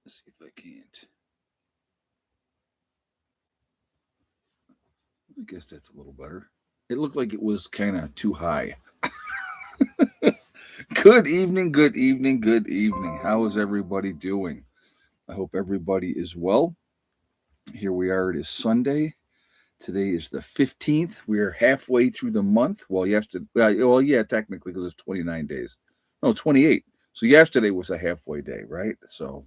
Let's see if I can't. I guess that's a little better. It looked like it was kind of too high. Good evening, good evening, good evening. How is everybody doing? I hope everybody is well. Here we are. It is Sunday. Today is the 15th. We are halfway through the month. Well, yesterday, yeah, technically, because it's 29 days. No, 28. So yesterday was a halfway day, right? So,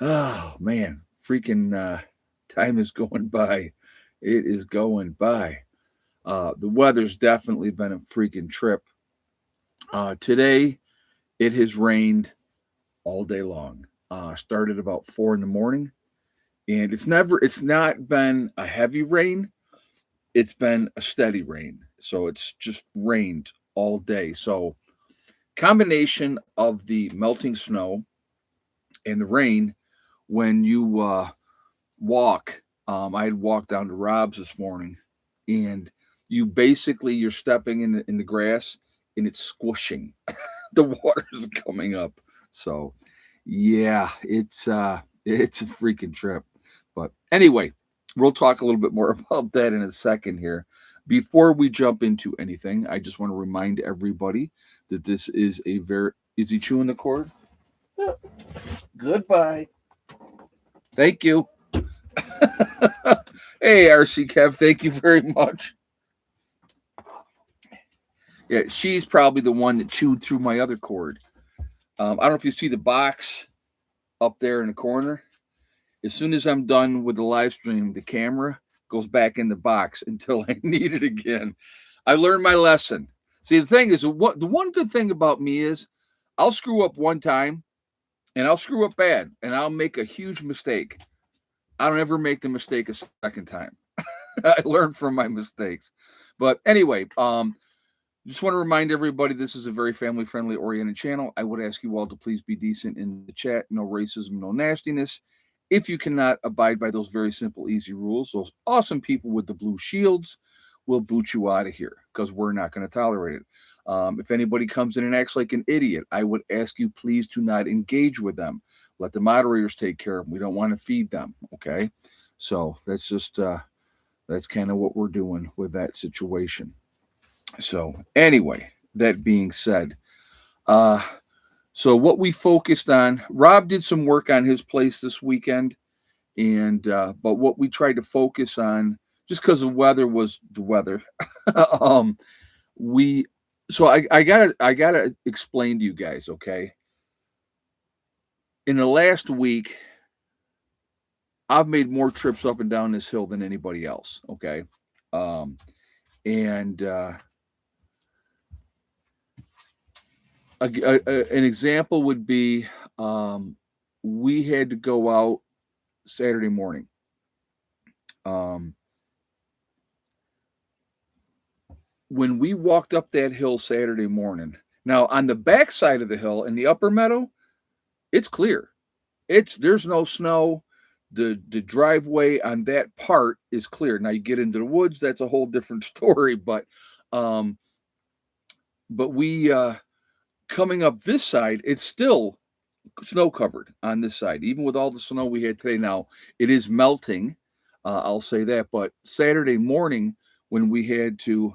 oh man, freaking time is going by. It is going by. The weather's definitely been a freaking trip. Today, it has rained all day long. Started about 4 in the morning, and it's not been a heavy rain. It's been a steady rain, so it's just rained all day. So combination of the melting snow and the rain when you walk. I had walked down to Rob's this morning, and you're stepping in the grass, and it's squishing. The water is coming up. So yeah, it's a freaking trip. But anyway, we'll talk a little bit more about that in a second here. Before we jump into anything, I just want to remind everybody that this is a very is he chewing the cord? Goodbye. Thank you. Hey, RC Kev, thank you very much. Yeah, she's probably the one that chewed through my other cord. I don't know if you see the box up there in the corner. As soon as I'm done with the live stream, the camera goes back in the box until I need it again. I learned my lesson. See, the thing is, the one good thing about me is I'll screw up one time and I'll screw up bad and I'll make a huge mistake. I don't ever make the mistake a second time. I learn from my mistakes. But anyway, just want to remind everybody this is a very family friendly oriented channel. I would ask you all to please be decent in the chat. No racism, no nastiness. If you cannot abide by those very simple, easy rules, those awesome people with the blue shields will boot you out of here because we're not going to tolerate it. If anybody comes in and acts like an idiot, I would ask you please to not engage with them. Let the moderators take care of them. We don't want to feed them. Okay. So that's just, that's kind of what we're doing with that situation. So anyway, that being said, uh, so what we focused on, Rob did some work on his place this weekend, and but what we tried to focus on, just because the weather was the weather, um, we so I gotta explain to you guys, okay? In the last week, I've made more trips up and down this hill than anybody else, okay? Um, and an example would be we had to go out Saturday morning. Um, when we walked up that hill Saturday morning, now on the back side of the hill in the upper meadow, it's clear. There's no snow. The driveway on that part is clear. Now you get into the woods, that's a whole different story. Um, but we coming up this side, it's still snow covered on this side, even with all the snow we had today. Now it is melting, I'll say that. But Saturday morning, when we had to,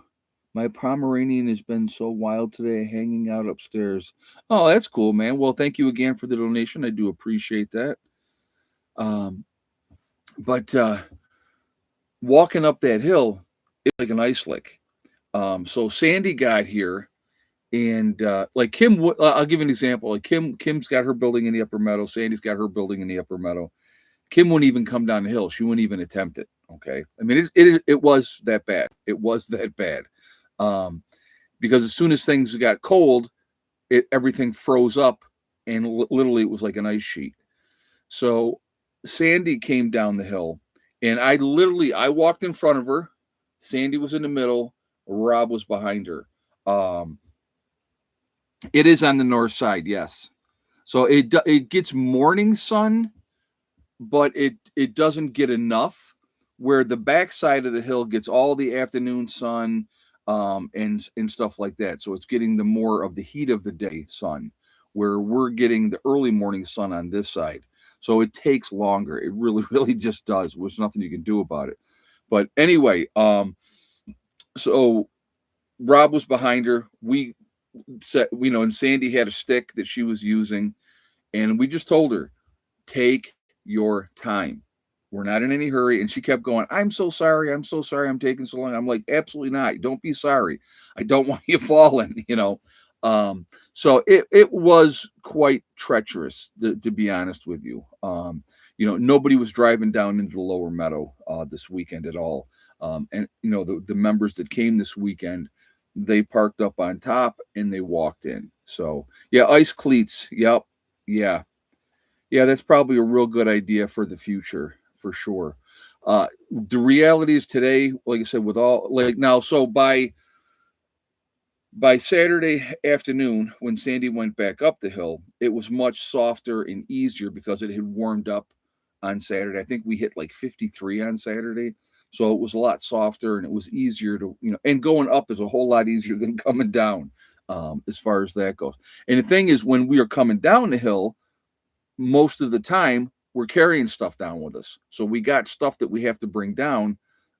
my Pomeranian has been so wild today, hanging out upstairs. Oh, that's cool, man. Well, thank you again for the donation. I do appreciate that. Um, but walking up that hill, it's like an ice lick. So Sandy got here and like Kim, I'll give you an example. Like Kim's got her building in the upper meadow. Sandy's got her building in the upper meadow. Kim wouldn't even come down the hill. She wouldn't even attempt it. Okay, I mean it was that bad. It was that bad, because as soon as things got cold, everything froze up, and literally it was like an ice sheet. So Sandy came down the hill, and I walked in front of her. Sandy was in the middle. Rob was behind her. Um, It is on the north side, yes. So it gets morning sun, but it doesn't get enough. Where the back side of the hill gets all the afternoon sun, and stuff like that. So it's getting the more of the heat of the day sun, where we're getting the early morning sun on this side. So it takes longer. It really, really just does. There's nothing you can do about it. But anyway, so Rob was behind her. We said, and Sandy had a stick that she was using, and we just told her, take your time. We're not in any hurry. And she kept going, I'm so sorry. I'm so sorry. I'm taking so long. I'm like, absolutely not. Don't be sorry. I don't want you falling. Um, so it was quite treacherous, to be honest with you. Nobody was driving down into the lower meadow this weekend at all. And the members that came this weekend, they parked up on top and they walked in. So yeah, ice cleats. Yep. Yeah. Yeah, that's probably a real good idea for the future, for sure. The reality is today, like I said, with all like now, so by Saturday afternoon, when Sandy went back up the hill, it was much softer and easier because it had warmed up on Saturday. I think we hit like 53 on Saturday. So it was a lot softer and it was easier and going up is a whole lot easier than coming down, as far as that goes. And the thing is, when we are coming down the hill, most of the time we're carrying stuff down with us. So we got stuff that we have to bring down.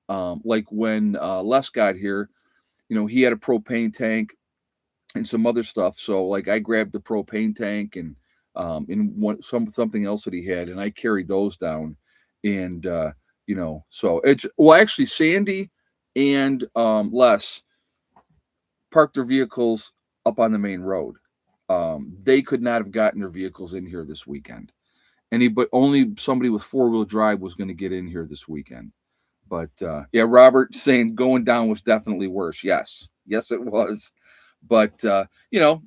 Like when Les got here, he had a propane tank and some other stuff. So like I grabbed the propane tank and something else that he had, and I carried those down. And so actually Sandy and Les parked their vehicles up on the main road. They could not have gotten their vehicles in here this weekend. But only somebody with 4-wheel drive was going to get in here this weekend. But yeah, Robert saying going down was definitely worse. Yes, it was. But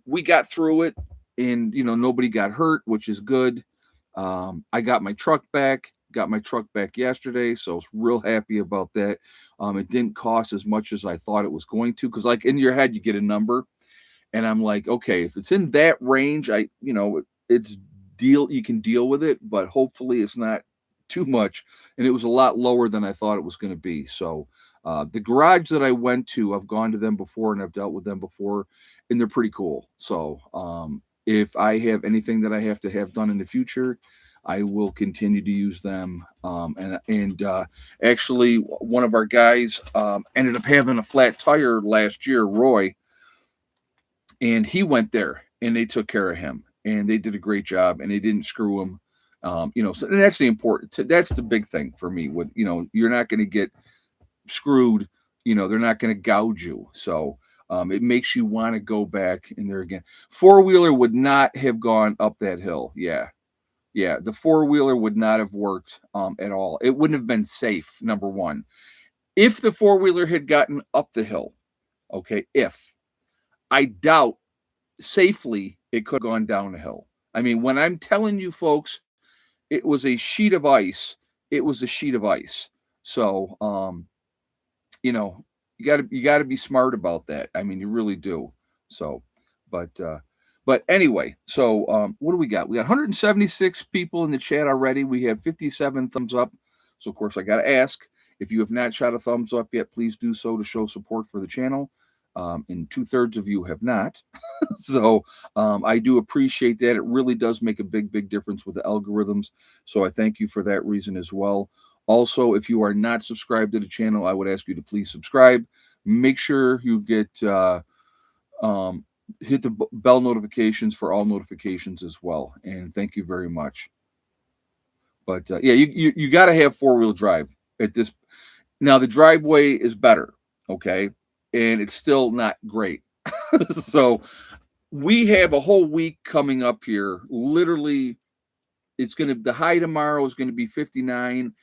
we got through it, and nobody got hurt, which is good. I got my truck back. Got my truck back yesterday, so I was real happy about that. It didn't cost as much as I thought it was going to, because like in your head you get a number, and I'm like, okay, if it's in that range, it's you can deal with it, but hopefully it's not too much. And it was a lot lower than I thought it was going to be. So the garage that I went to, I've gone to them before and I've dealt with them before, and they're pretty cool. So if I have anything that I have to have done in the future, I will continue to use them. Actually, one of our guys ended up having a flat tire last year, Roy, and he went there and they took care of him and they did a great job and they didn't screw him. So that's that's the big thing for me with, you're not going to get screwed, they're not going to gouge you. So it makes you want to go back in there again. 4-wheeler would not have gone up that hill. Yeah. The 4-wheeler would not have worked at all. It wouldn't have been safe. Number one, if the 4-wheeler had gotten up the hill, okay, I doubt safely it could have gone down the hill. I mean, when I'm telling you folks, it was a sheet of ice. It was a sheet of ice. So, you got to be smart about that. I mean, you really do. So, but anyway, so what do we got? We got 176 people in the chat already. We have 57 thumbs up. So, of course, I got to ask, if you have not shot a thumbs up yet, please do so to show support for the channel. And 2/3 of you have not. So I do appreciate that. It really does make a big, big difference with the algorithms. So I thank you for that reason as well. Also, if you are not subscribed to the channel, I would ask you to please subscribe. Make sure you get hit the bell notifications for all notifications as well. And thank you very much. But yeah, you got to have 4-wheel drive at this. Now the driveway is better, okay, and it's still not great. So we have a whole week coming up here. Literally, the high tomorrow is going to be 59,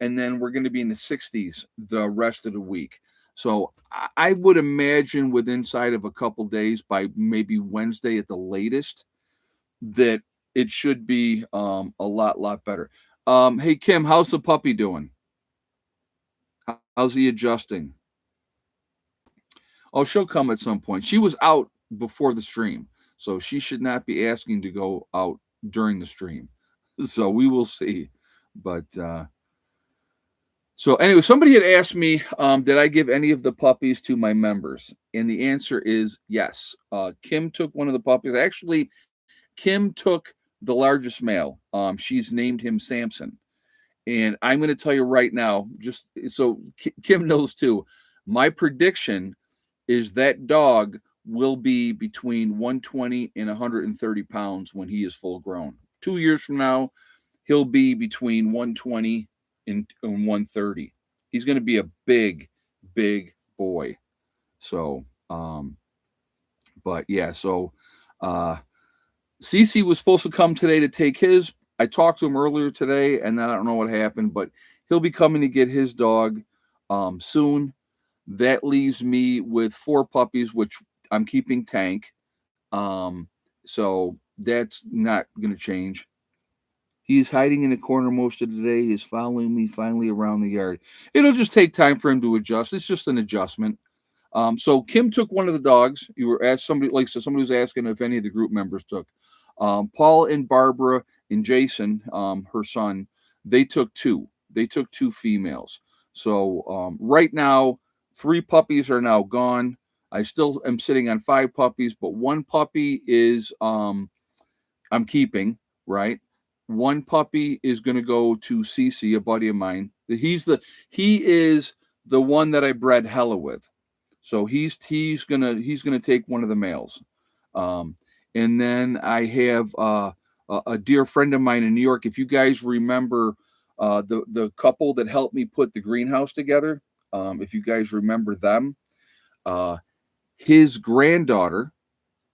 and then we're going to be in the 60s the rest of the week. So I would imagine within inside of a couple days, by maybe Wednesday at the latest, that it should be a lot better. Hey Kim, how's the puppy doing? How's he adjusting? Oh, she'll come at some point. She was out before the stream, so she should not be asking to go out during the stream. So we will see. But so anyway, somebody had asked me, did I give any of the puppies to my members? And the answer is yes. Kim took one of the puppies. Actually, Kim took the largest male. She's named him Samson. And I'm going to tell you right now, just so Kim knows too, my prediction is that dog will be between 120 and 130 pounds when he is full grown. 2 years from now, he'll be between 120 and 130. He's going to be a big, big boy. So, but yeah, so CC was supposed to come today to take his. I talked to him earlier today, and then I don't know what happened, but he'll be coming to get his dog soon. That leaves me with 4 puppies, which I'm keeping Tank. So that's not going to change. He's hiding in the corner most of the day. He's following me finally around the yard. It'll just take time for him to adjust. It's just an adjustment. So Kim took one of the dogs. You were asked somebody, like so somebody was asking if any of the group members took. Paul and Barbara and Jason, her son, they took 2. They took 2 females. So right now, 3 puppies are now gone. I still am sitting on 5 puppies, but 1 puppy is I'm keeping, right? 1 puppy is going to go to CC, a buddy of mine. He is the one that I bred Hella with. So he's gonna take one of the males. And then I have a dear friend of mine in New York. If you guys remember the couple that helped me put the greenhouse together, if you guys remember them, his granddaughter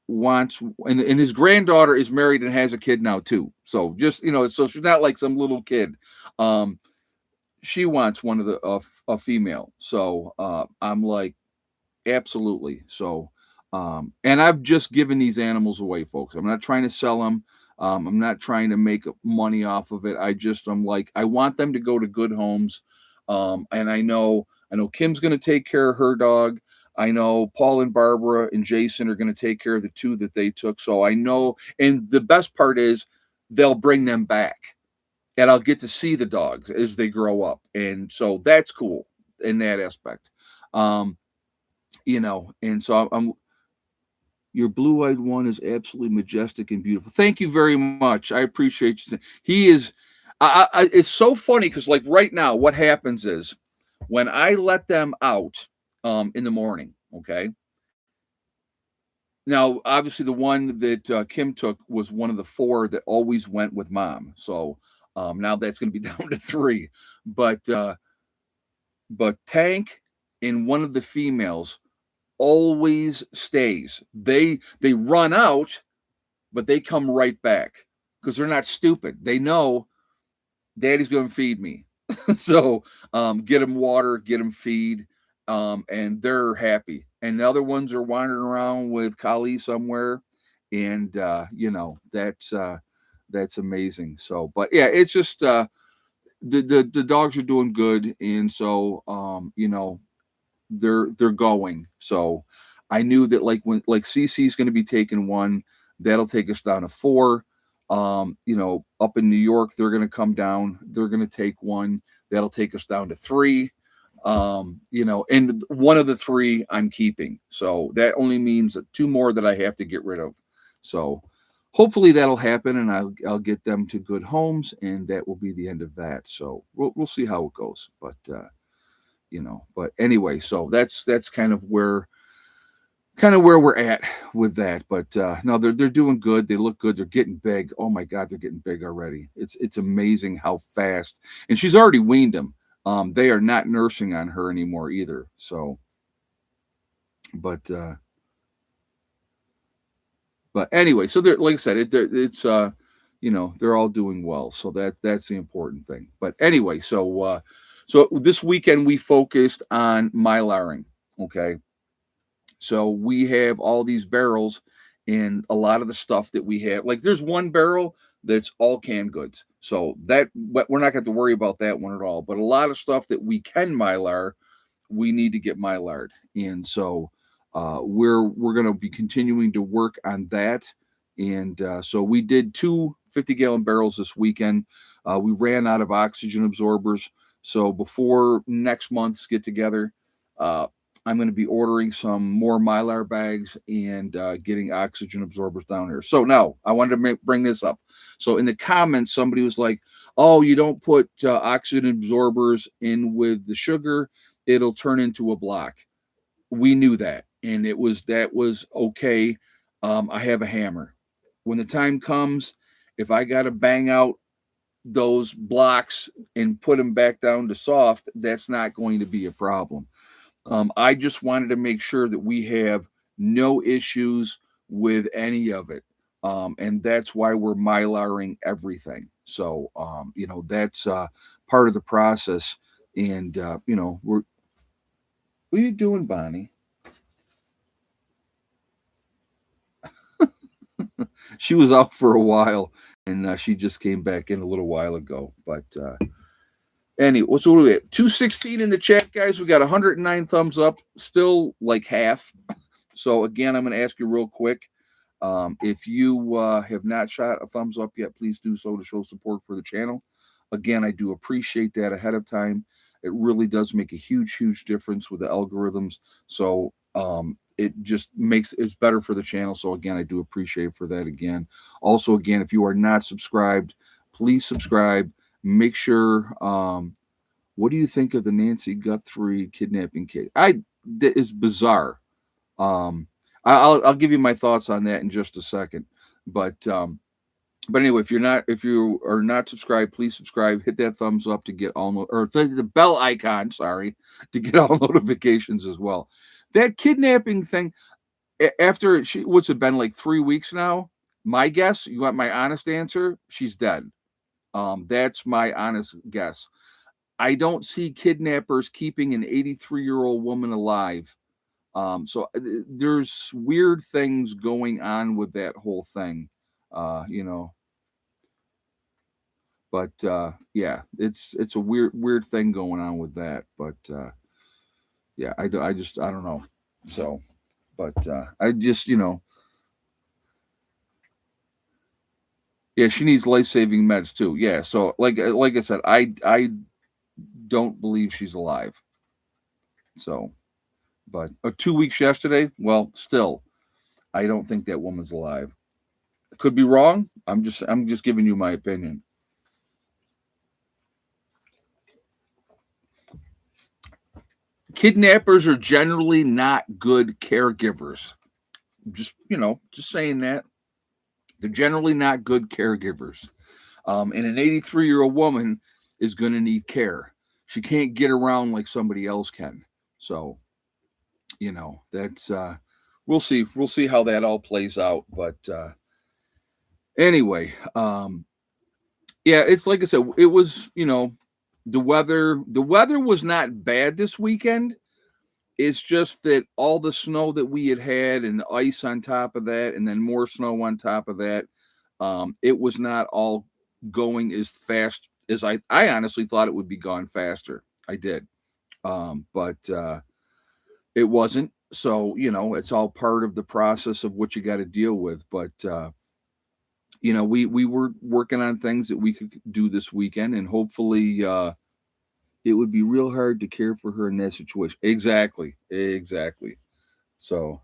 wants, and his granddaughter is married and has a kid now too. So just, so she's not like some little kid. She wants one of a female. So I'm like, absolutely. So, and I've just given these animals away, folks. I'm not trying to sell them. I'm not trying to make money off of it. I'm like, I want them to go to good homes. And I know Kim's going to take care of her dog. I know Paul and Barbara and Jason are going to take care of the 2 that they took. So I know, and the best part is they'll bring them back and I'll get to see the dogs as they grow up. And so that's cool in that aspect. And so your blue-eyed one is absolutely majestic and beautiful. Thank you very much. I appreciate you. He is, it's so funny because like right now, what happens is when I let them out in the morning, okay? Now, obviously the one that Kim took was one of the 4 that always went with mom. So now that's going to be down to 3. But Tank and one of the females always stays. They run out, but they come right back because they're not stupid. They know daddy's going to feed me. So get them water, get them feed, and they're happy. And the other ones are wandering around with Kali somewhere, and that's amazing. So, but yeah, it's just the dogs are doing good, and so they're going. So I knew that like CC's going to be taking 1, that'll take us down to 4. Up in New York, they're going to come down. They're going to take 1. That'll take us down to 3. And one of the 3 I'm keeping. So that only means 2 more that I have to get rid of. So hopefully that'll happen, and I'll get them to good homes, and that will be the end of that. So we'll see how it goes. But but anyway, so that's kind of where we're at with that. But no, they're doing good. They look good. They're getting big. Oh my God, they're getting big already. It's amazing how fast. And she's already weaned them. They are not nursing on her anymore either. So, but anyway, so they're, like I said, it's they're all doing well. So that's the important thing. But anyway, so this weekend we focused on mylaring. Okay. So we have all these barrels, and a lot of the stuff that we have, like there's one barrel that's all canned goods. So we're not going to have to worry about that one at all. But a lot of stuff that we can mylar, we need to get mylared. And so we're going to be continuing to work on that. And so we did 2 50-gallon barrels this weekend. We ran out of oxygen absorbers. So before next month's get together, I'm going to be ordering some more Mylar bags and getting oxygen absorbers down here. So now I wanted to bring this up. So in the comments, somebody was like, "Oh, you don't put oxygen absorbers in with the sugar; it'll turn into a block." We knew that, and that was okay. I have a hammer. When the time comes, if I got to bang out those blocks and put them back down to soft, that's not going to be a problem. I just wanted to make sure that we have no issues with any of it. And that's why we're mylaring everything. So, that's part of the process. And, what are you doing, Bonnie? She was out for a while and she just came back in a little while ago. But, anyway, what do we have? 216 in the chat, guys. We got 109 thumbs up, still like half. So again, I'm going to ask you real quick. If you have not shot a thumbs up yet, please do so to show support for the channel. Again, I do appreciate that ahead of time. It really does make a huge, huge difference with the algorithms. So it just makes it's better for the channel. So again, I do appreciate for that again. Also, again, if you are not subscribed, please subscribe. Make sure. What do you think of the Nancy Guthrie kidnapping case? That is bizarre. I'll give you my thoughts on that in just a second. But anyway, if you are not subscribed, please subscribe. Hit that thumbs up to get all or the bell icon. Sorry, to get all notifications as well. That kidnapping thing. After what's it been like 3 weeks now? My guess. You want my honest answer? She's dead. That's my honest guess. I don't see kidnappers keeping an 83-year-old woman alive. So there's weird things going on with that whole thing, But yeah, it's a weird thing going on with that. But yeah, I don't know. So, but I just yeah, she needs life-saving meds too. Yeah, so like I said, I don't believe she's alive. So. But 2 weeks yesterday, well, still, I don't think that woman's alive. Could be wrong. I'm just giving you my opinion. Kidnappers are generally not good caregivers. Just saying that. They're generally not good caregivers. And an 83-year-old woman is going to need care. She can't get around like somebody else can. So, that's we'll see how that all plays out. But anyway, yeah, it's like I said, it was, the weather was not bad this weekend. It's just that all the snow that we had and the ice on top of that, and then more snow on top of that, it was not all going as fast as I honestly thought it would be gone faster. I did. But it wasn't. So, it's all part of the process of what you got to deal with. But we were working on things that we could do this weekend, and hopefully it would be real hard to care for her in that situation. Exactly. So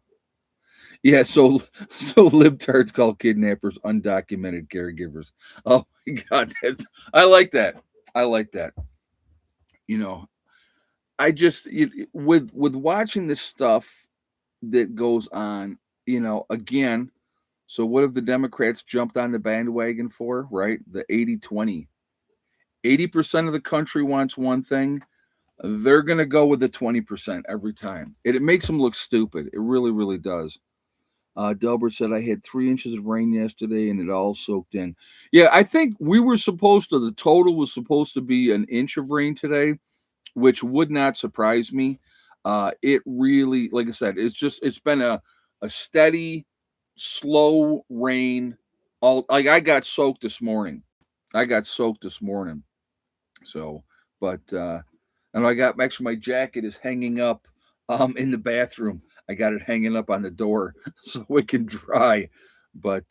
yeah, so libtards call kidnappers undocumented caregivers. Oh my god, I like that. I just with watching this stuff that goes on, again. So what have the Democrats jumped on the bandwagon for, right? The 80-20. 80% of the country wants one thing. They're going to go with the 20% every time. It makes them look stupid. It really, really does. Delbert said, I had 3 inches of rain yesterday and it all soaked in. Yeah, I think the total was supposed to be an inch of rain today, which would not surprise me. It really, like I said, it's been a steady, slow rain. I got soaked this morning. So, but and I got actually my jacket is hanging up in the bathroom. I got it hanging up on the door so it can dry. But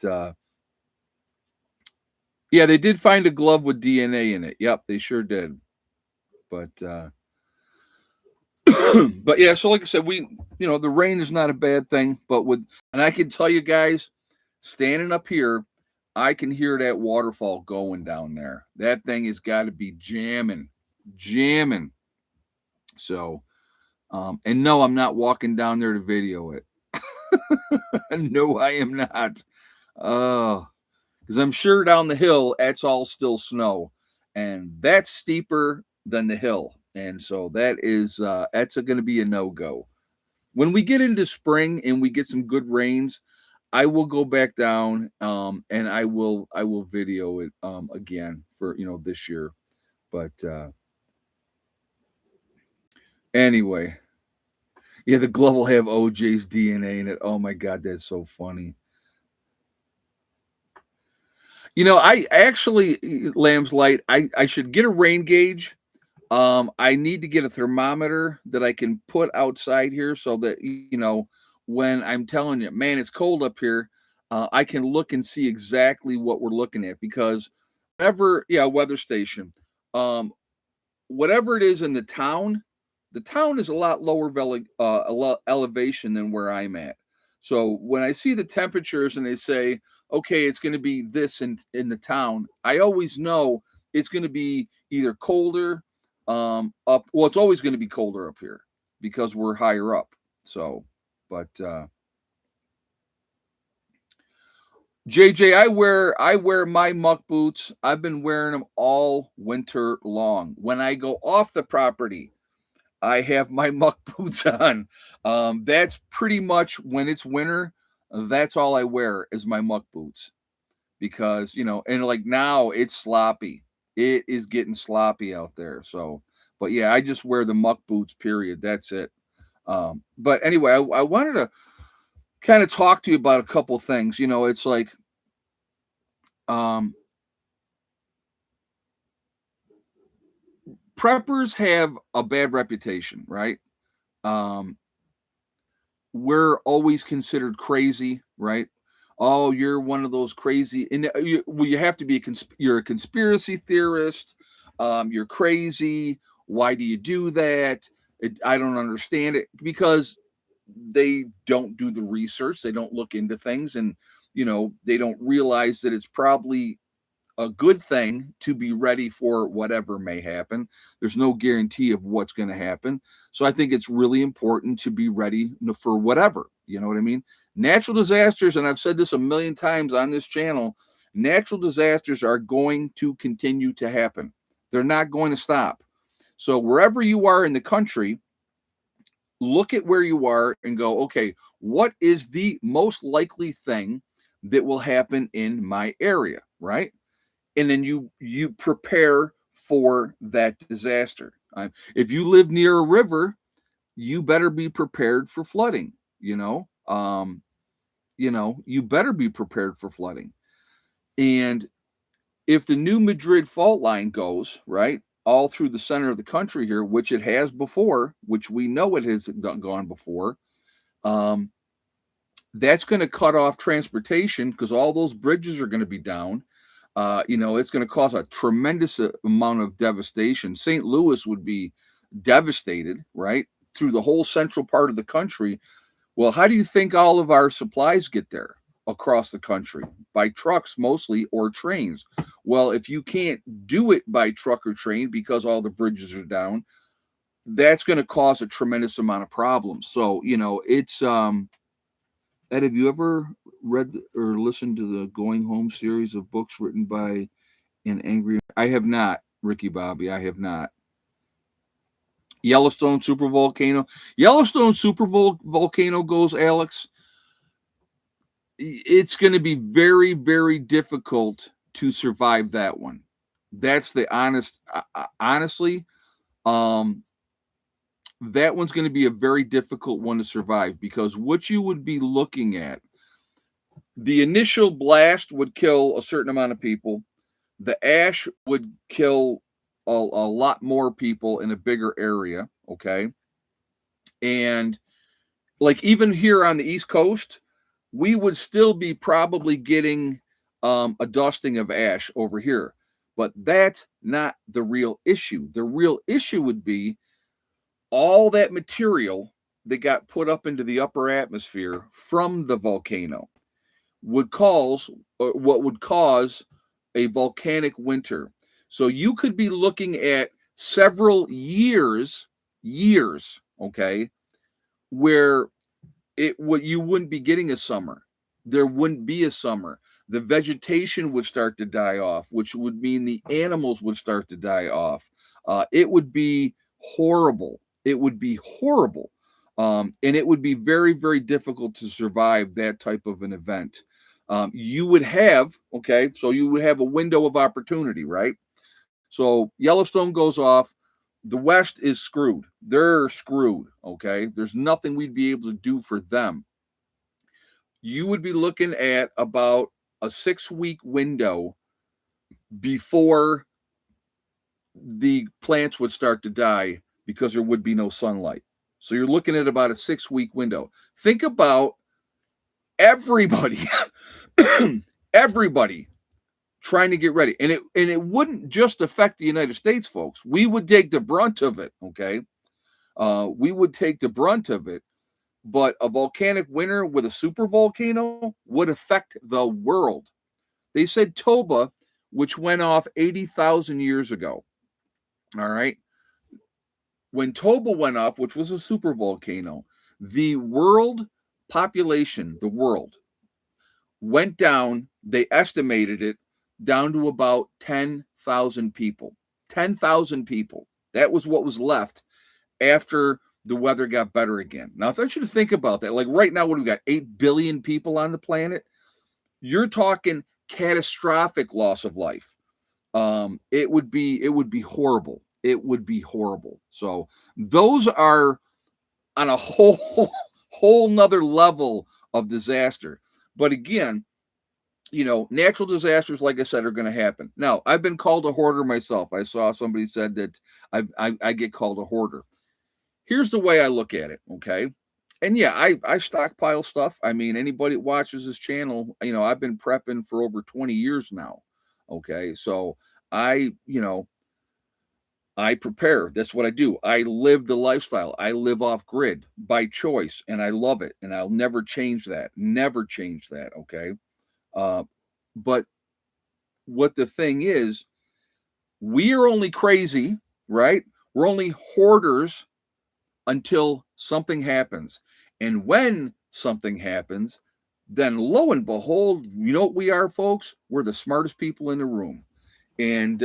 yeah, they did find a glove with DNA in it. Yep, they sure did. But But yeah, so like I said, the rain is not a bad thing, and I can tell you guys, standing up here, I can hear that waterfall going down there. That thing has got to be jamming, jamming. So, and no, I'm not walking down there to video it. No, I am not. Oh, because I'm sure down the hill, that's all still snow, and that's steeper than the hill, and so that's going to be a no go. When we get into spring and we get some good rains, I will go back down, and I will video it again for this year. But anyway, yeah, the glove will have OJ's DNA in it. Oh my god, that's so funny. I actually, Lamb's Light, I should get a rain gauge. I need to get a thermometer that I can put outside here so that when I'm telling you, man, it's cold up here, I can look and see exactly what we're looking at because weather station, um, whatever it is in the town is a lot lower elevation than where I'm at. So when I see the temperatures and they say, okay, it's going to be this in the town, I always know it's going to be either colder up. Well, it's always going to be colder up here because we're higher up. So, but JJ, I wear my muck boots. I've been wearing them all winter long. When I go off the property, I have my muck boots on. That's pretty much when it's winter. That's all I wear is my muck boots because and like now it's sloppy. It is getting sloppy out there. So, but yeah, I just wear the muck boots. Period. That's it. But anyway, I wanted to kind of talk to you about a couple things. It's like um, preppers have a bad reputation, right? Um, we're always considered crazy, right? Oh, you're one of those crazy, and you have to be you're a conspiracy theorist. You're crazy. Why do you do that? I don't understand it because they don't do the research. They don't look into things, and they don't realize that it's probably a good thing to be ready for whatever may happen. There's no guarantee of what's going to happen. So I think it's really important to be ready for whatever. You know what I mean? Natural disasters, and I've said this a million times on this channel, natural disasters are going to continue to happen. They're not going to stop. So wherever you are in the country, look at where you are and go, okay, what is the most likely thing that will happen in my area, right? And then you prepare for that disaster. If you live near a river, you better be prepared for flooding. You better be prepared for flooding. And if the New Madrid fault line goes right all through the center of the country here, which it has before, which we know it has gone before, that's going to cut off transportation because all those bridges are going to be down. It's going to cause a tremendous amount of devastation. St. Louis would be devastated, right? Through the whole central part of the country. Well, how do you think all of our supplies get there across the country? By trucks mostly or trains. Well, if you can't do it by truck or train because all the bridges are down, that's going to cause a tremendous amount of problems. So, it's Ed, have you ever read or listened to the Going Home series of books written by an angry? I have not, Ricky Bobby. I have not. Yellowstone super volcano. Yellowstone super volcano goes, Alex. It's going to be very, very difficult to survive that one. That's the honestly, that one's going to be a very difficult one to survive because what you would be looking at, the initial blast would kill a certain amount of people. The ash would kill a lot more people in a bigger area. Okay. And like even here on the East Coast, we would still be probably getting a dusting of ash over here. But that's not the real issue. The real issue would be all that material that got put up into the upper atmosphere from the volcano would cause what would cause a volcanic winter. So you could be looking at several years, okay, where you wouldn't be getting a summer. There wouldn't be a summer. The vegetation would start to die off, which would mean the animals would start to die off. It would be horrible. It would be horrible. And it would be very, very difficult to survive that type of an event. You would have, okay, so you would have a window of opportunity, right? So Yellowstone goes off. The West is screwed. They're screwed, okay? There's nothing we'd be able to do for them. You would be looking at about a 6-week window before the plants would start to die because there would be no sunlight. So you're looking at about a 6-week window. Think about everybody, everybody trying to get ready. And it wouldn't just affect the United States, folks. We would take the brunt of it, okay? We would take the brunt of it. But a volcanic winter with a super volcano would affect the world. They said Toba, which went off 80,000 years ago. All right. When Toba went off, which was a super volcano, the world population, the world, went down. They estimated it down to about 10,000 people. 10,000 people. That was what was left after the weather got better again. Now, if I want you to think about that, like right now, what do we got? 8 billion people on the planet. You're talking catastrophic loss of life. It would be horrible. It would be horrible. So those are on a whole nother level of disaster. But again, natural disasters, like I said, are going to happen. Now, I've been called a hoarder myself. I saw somebody said that I get called a hoarder. Here's the way I look at it, okay? And yeah, I stockpile stuff. I mean, anybody that watches this channel, I've been prepping for over 20 years now, okay? So I prepare. That's what I do. I live the lifestyle. I live off grid by choice, and I love it, and I'll never change that. Never change that, okay? But what the thing is, we are only crazy, right? We're only hoarders until something happens. And when something happens, then lo and behold, you know what we are, folks? We're the smartest people in the room. And,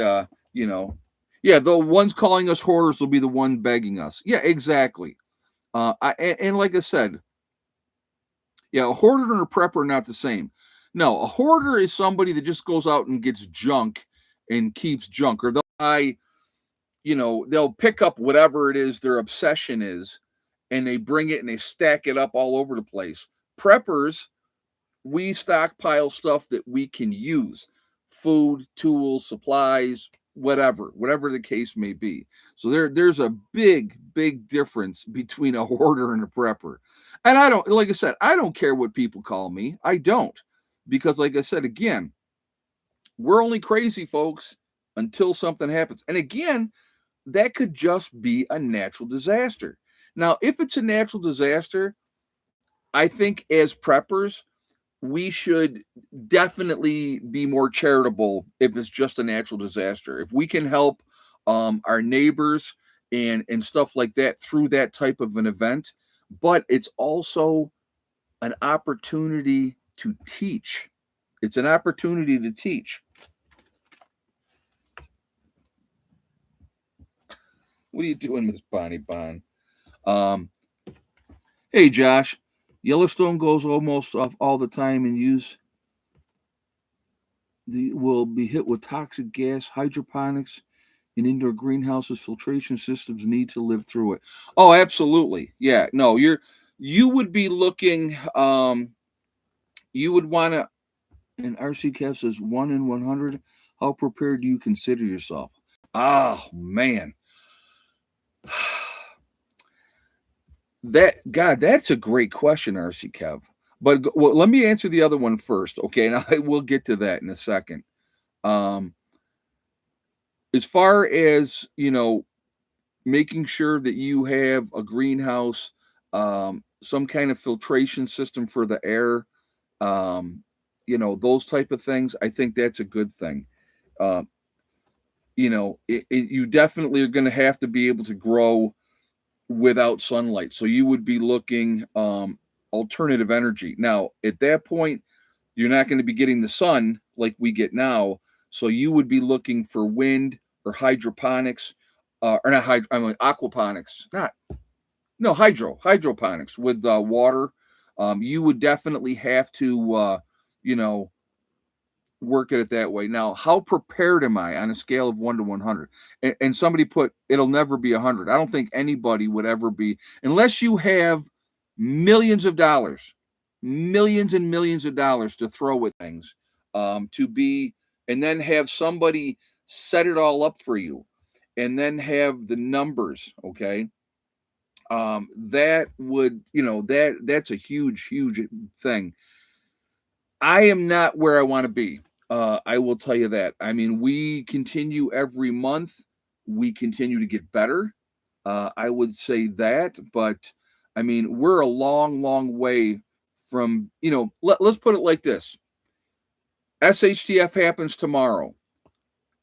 yeah, the ones calling us hoarders will be the one begging us. Yeah, exactly. And like I said, yeah, a hoarder and a prepper are not the same. No, a hoarder is somebody that just goes out and gets junk and keeps junk, or they'll pick up whatever it is their obsession is, and they bring it and they stack it up all over the place. Preppers, we stockpile stuff that we can use: food, tools, supplies, whatever the case may be. So there's a big difference between a hoarder and a prepper. And like I said, I don't care what people call me. I don't. Because like I said, again, we're only crazy, folks, until something happens. And again, that could just be a natural disaster. Now, if it's a natural disaster, I think as preppers, we should definitely be more charitable if it's just a natural disaster. If we can help our neighbors and stuff like that through that type of an event, but it's also an opportunity to teach. It's an opportunity to teach. What are you doing, Miss Bonnie Bon? Hey, Josh. Yellowstone goes almost off all the time and will be hit with toxic gas. Hydroponics and indoor greenhouses, filtration systems need to live through it. Oh, absolutely. Yeah. No, you would be looking. You would want to. And RC Kev says 1 in 100. How prepared do you consider yourself? Oh man. That's a great question, RC Kev. But let me answer the other one first, okay? And I will get to that in a second. As far as making sure that you have a greenhouse, some kind of filtration system for the air, um, those type of things. I think that's a good thing. Uh, you definitely are going to have to be able to grow without sunlight. So you would be looking alternative energy. Now, at that point, you're not going to be getting the sun like we get now. So you would be looking for wind or hydroponics, or not hydro. I mean aquaponics, not no hydroponics with water. You would definitely have to, you know, work at it that way. Now, how prepared am I on a scale of 1 to 100? And somebody put it'll never be 100. I don't think anybody would ever be, unless you have millions of dollars, millions and millions of dollars to throw at things, to be, and then have somebody set it all up for you, and then have the numbers. Okay, that would, that's a huge thing. I am not where I want to be. I will tell you that. I mean, we continue every month. We continue to get better. I would say that, but I mean, we're a long way from, let's put it like this. SHTF happens tomorrow.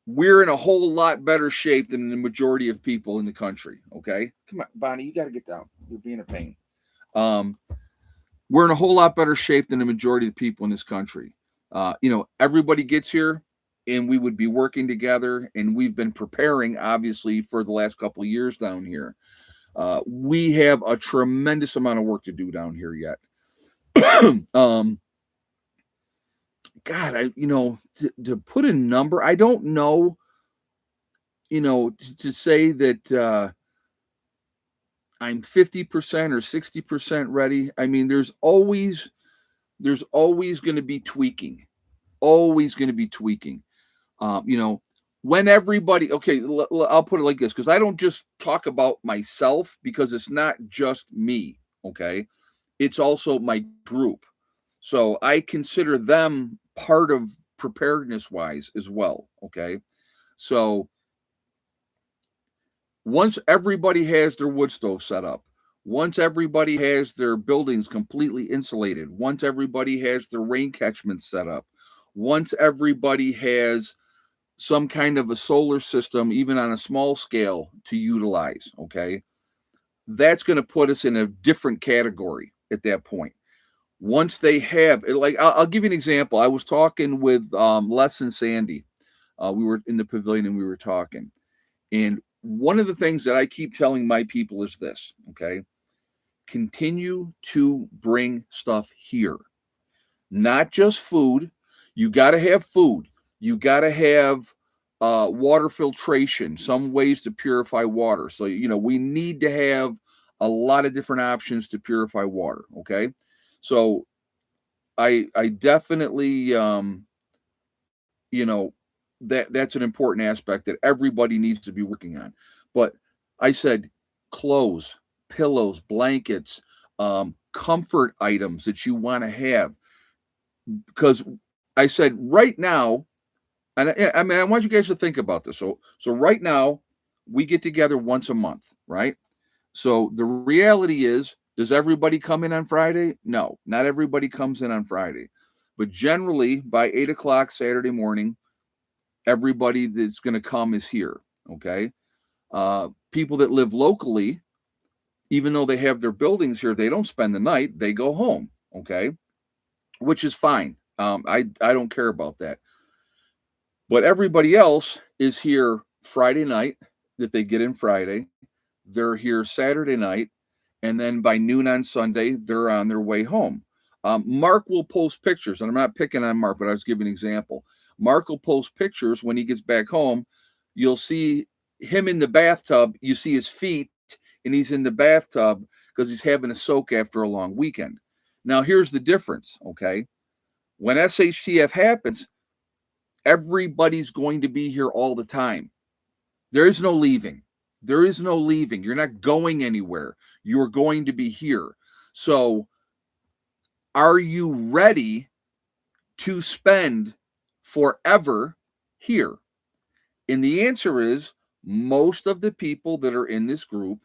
We're in a whole lot better shape than the majority of people in the country. Okay. Come on, Bonnie, you got to get down. You're being a pain. Um, we're in a whole lot better shape than the majority of the people in this country. Everybody gets here and we would be working together, and we've been preparing obviously for the last couple of years down here. We have a tremendous amount of work to do down here yet. um, God, to put a number, I don't know, to say that, I'm 50% or 60% ready. I mean, there's always going to be tweaking, always going to be tweaking. Um, you know, when everybody, okay, I'll put it like this, because I don't just talk about myself, because it's not just me. Okay, it's also my group. So I consider them part of preparedness wise as well. Okay, so once everybody has their wood stove set up, once everybody has their buildings completely insulated, once everybody has their rain catchment set up, once everybody has some kind of a solar system, even on a small scale, to utilize, okay, that's going to put us in a different category at that point. Once they have, like, I'll give you an example. I was talking with Les and Sandy. We were in the pavilion and we were talking. And one of the things that I keep telling my people is this, okay? Continue to bring stuff here, not just food. You got to have food. You got to have water filtration, some ways to purify water. So, we need to have a lot of different options to purify water, okay? So, I definitely, you know, that's an important aspect that everybody needs to be working on. But I said clothes, pillows, blankets, comfort items that you want to have, because I said right now, and I mean I want you guys to think about this. So right now we get together once a month, right? So the reality is, does everybody come in on Friday? No, not everybody comes in on Friday, but generally by 8 o'clock Saturday morning, everybody that's going to come is here. Okay. People that live locally, even though they have their buildings here, they don't spend the night, they go home. Okay. Which is fine. I don't care about that. But everybody else is here Friday night. If they get in Friday, they're here Saturday night. And then by noon on Sunday, they're on their way home. Mark will post pictures, and I'm not picking on Mark, but I was giving an example. Mark will post pictures when he gets back home. You'll see him in the bathtub. You see his feet, and he's in the bathtub because he's having a soak after a long weekend. Now, here's the difference, okay? When SHTF happens, everybody's going to be here all the time. There is no leaving. There is no leaving. You're not going anywhere. You're going to be here. So, are you ready to spend forever here? And the answer is Most of the people that are in this group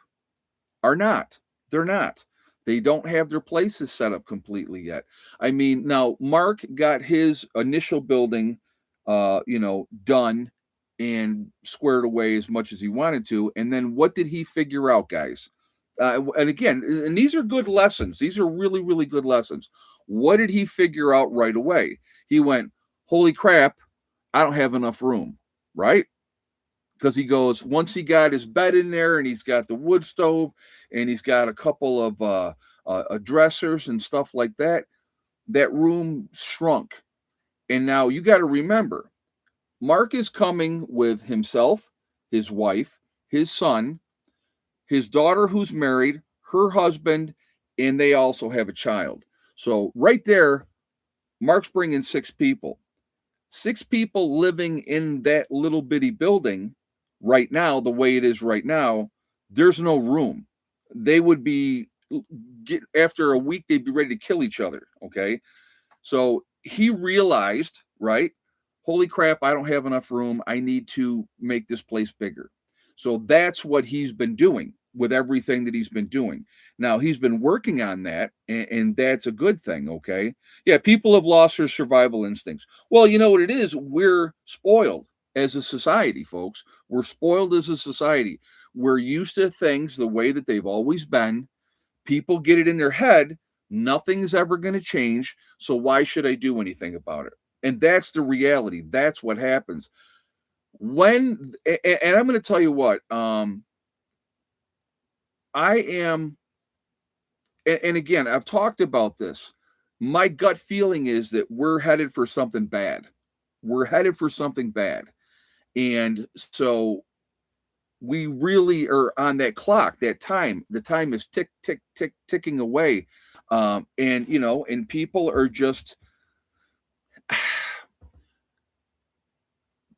are not. They're not. They don't have their places set up completely yet. I mean, now Mark got his initial building, done and squared away as much as he wanted to. And then what did he figure out, guys? And again, and these are good lessons. These are really, really good lessons. What did he figure out right away? He went, "Holy crap, I don't have enough room," right? Because he goes, once he got his bed in there and he's got the wood stove and he's got a couple of dressers and stuff like that, that room shrunk. And now you got to remember, Mark is coming with himself, his wife, his son, his daughter who's married, her husband, and they also have a child. So right there, Mark's bringing 6 people. 6 people living in that little bitty building right now, the way it is right now, there's no room. They would be after a week, they'd be ready to kill each other. Okay. So he realized, right? Holy crap, I don't have enough room. I need to make this place bigger. So that's what he's been doing with everything that he's been doing. Now he's been working on that, and that's a good thing. Okay. Yeah, people have lost their survival instincts. Well, you know what it is? We're spoiled as a society, folks. We're spoiled as a society. We're used to things the way that they've always been. People get it in their head, nothing's ever going to change. So why should I do anything about it? And that's the reality. That's what happens. And I'm going to tell you what, I am, and again, I've talked about this. My gut feeling is that we're headed for something bad. We're headed for something bad. And so we really are on that clock, that time. The time is tick, tick, tick, ticking away. And people are just,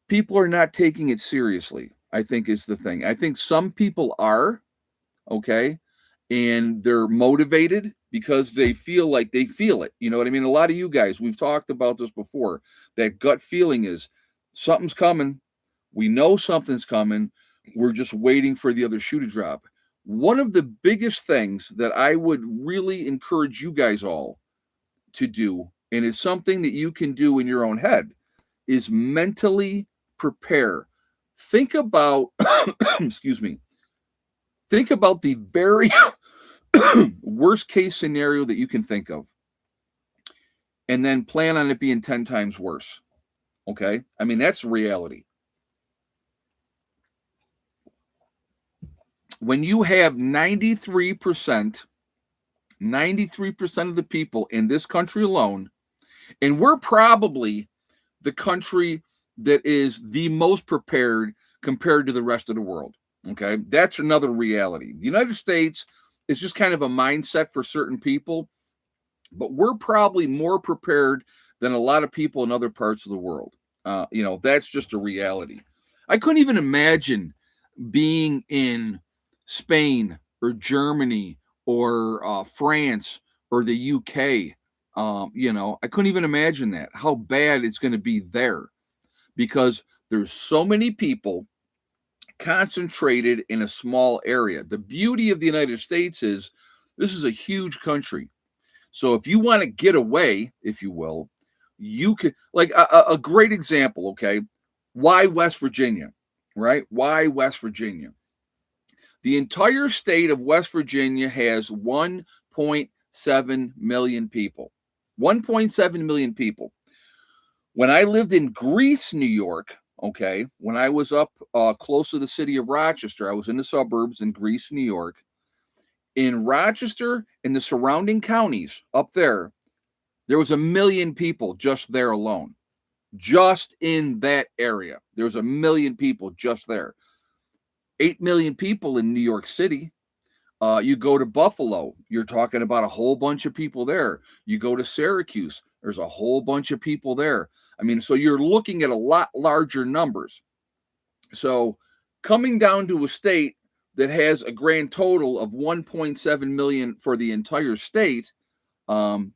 people are not taking it seriously, I think is the thing. I think some people are, okay, and they're motivated because they feel like they feel it. You know what I mean? A lot of you guys, we've talked about this before. That gut feeling is something's coming. We know something's coming. We're just waiting for the other shoe to drop. One of the biggest things that I would really encourage you guys all to do, and it's something that you can do in your own head, is mentally prepare. Think about, excuse me, think about the very worst case scenario that you can think of, and then plan on it being 10 times worse. Okay. I mean, that's reality. When you have 93% of the people in this country alone, and we're probably the country that is the most prepared compared to the rest of the world. Okay. That's another reality. The United States is just kind of a mindset for certain people, but we're probably more prepared than a lot of people in other parts of the world. That's just a reality. I couldn't even imagine being in Spain or Germany or France or the UK. I couldn't even imagine that, how bad it's going to be there, because there's so many people concentrated in a small area. The beauty of the United States is this is a huge country. So if you want to get away, if you will, you could, like a great example, okay? Why West Virginia, right? Why West Virginia? The entire state of West Virginia has 1.7 million people. 1.7 million people. When I lived in Greece, New York, okay, when I was up close to the city of Rochester, I was in the suburbs in Greece, New York. In Rochester and the surrounding counties up there was 1 million people just there alone. Just in that area, there was 1 million people just there. 8 million people in New York City. You go to Buffalo, you're talking about a whole bunch of people there. You go to Syracuse, there's a whole bunch of people there. I mean, so you're looking at a lot larger numbers. So coming down to a state that has a grand total of 1.7 million for the entire state, you